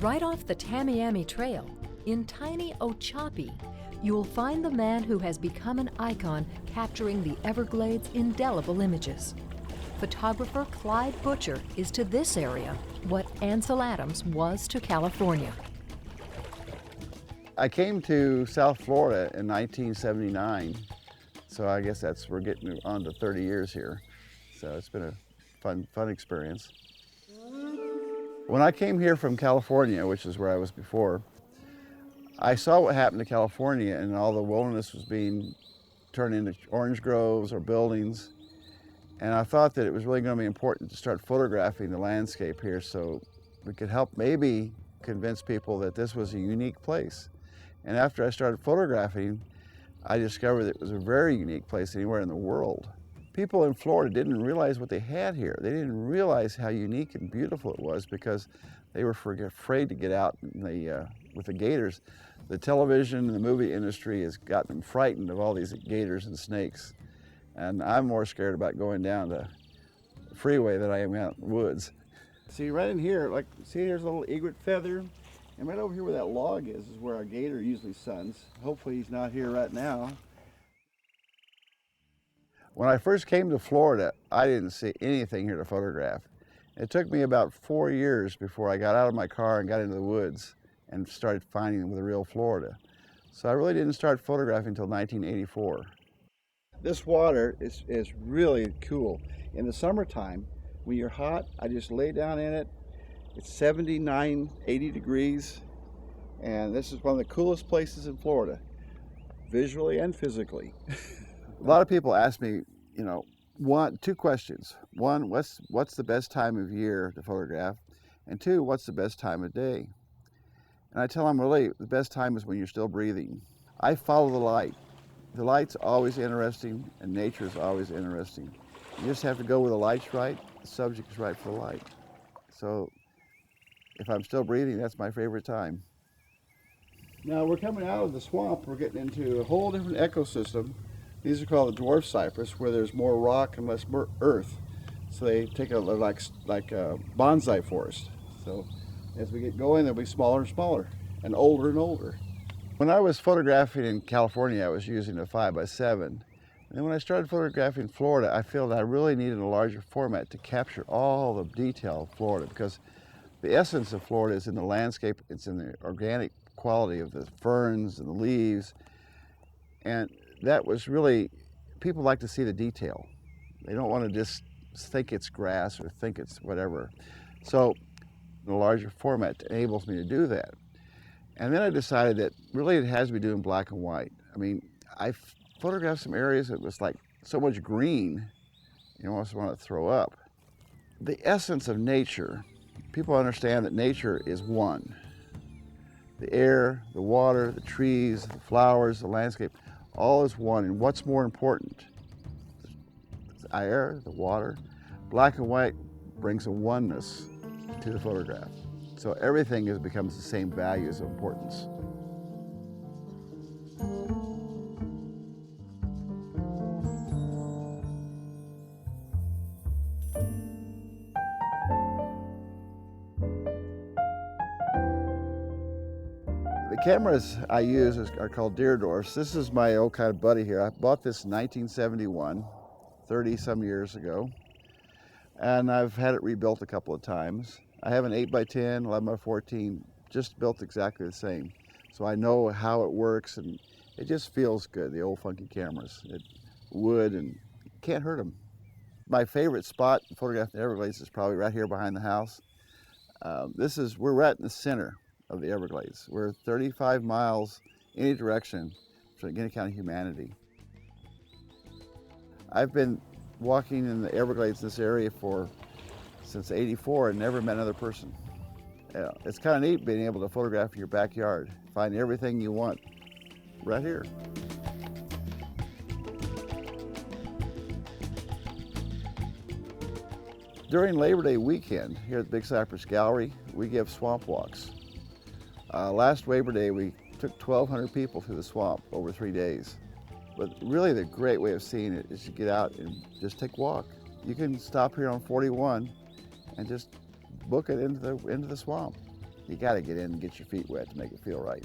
Right off the Tamiami Trail, in tiny Ochopee, you'll find the man who has become an icon capturing the Everglades' indelible images. Photographer Clyde Butcher is to this area what Ansel Adams was to California. I came to South Florida in 1979, so I guess we're getting on to 30 years here. So it's been a fun experience. When I came here from California, which is where I was before, I saw what happened to California, and all the wilderness was being turned into orange groves or buildings. And I thought that it was really going to be important to start photographing the landscape here so we could help maybe convince people that this was a unique place. And after I started photographing, I discovered that it was a very unique place anywhere in the world. People in Florida didn't realize what they had here. They didn't realize how unique and beautiful it was because they were afraid to get out with the gators. The television and the movie industry has gotten them frightened of all these gators and snakes. And I'm more scared about going down the freeway than I am out in the woods. See, right in here, see here's a little egret feather. And right over here where that log is where our gator usually suns. Hopefully he's not here right now. When I first came to Florida, I didn't see anything here to photograph. It took me about 4 years before I got out of my car and got into the woods and started finding the real Florida. So I really didn't start photographing until 1984. This water is really cool. In the summertime, when you're hot, I just lay down in it. It's 79, 80 degrees, and this is one of the coolest places in Florida, visually and physically. A lot of people ask me, two questions. One, what's the best time of year to photograph? And two, what's the best time of day? And I tell them, really, the best time is when you're still breathing. I follow the light. The light's always interesting, and nature's always interesting. You just have to go where the light's right, the subject's right for the light. So if I'm still breathing, that's my favorite time. Now we're coming out of the swamp, we're getting into a whole different ecosystem. These are called the dwarf cypress, where there's more rock and less earth. So they take like a bonsai forest. So as we get going, they'll be smaller and smaller and older. When I was photographing in California, I was using a 5x7. And then when I started photographing Florida, I feel that I really needed a larger format to capture all the detail of Florida, because the essence of Florida is in the landscape, it's in the organic quality of the ferns and the leaves. And that was really, people like to see the detail. They don't want to just think it's grass or think it's whatever. So the larger format enables me to do that. And then I decided that really it has to be doing black and white. I mean, I photographed some areas that was like so much green, you almost want to throw up. The essence of nature, people understand that nature is one. The air, the water, the trees, the flowers, the landscape, all is one. And what's more important? The air, the water. Black and white brings a oneness to the photograph. So everything becomes the same values of importance. The cameras I use are called Deerdorfs. This is my old kind of buddy here. I bought this in 1971, 30 some years ago. And I've had it rebuilt a couple of times. I have an 8x10, 11x14, just built exactly the same. So I know how it works, and it just feels good, the old funky cameras. It wood, and you can't hurt them. My favorite spot to photograph the Everglades is probably right here behind the house. We're right in the center of the Everglades. We're 35 miles any direction from any kind of humanity. I've been walking in the Everglades, this area, since '84 and never met another person. It's kind of neat being able to photograph your backyard, find everything you want right here. During Labor Day weekend here at the Big Cypress Gallery, we give swamp walks. Last Labor Day we took 1,200 people through the swamp over 3 days. But really the great way of seeing it is to get out and just take a walk. You can stop here on 41 and just book it into the swamp. you got to get in and get your feet wet to make it feel right.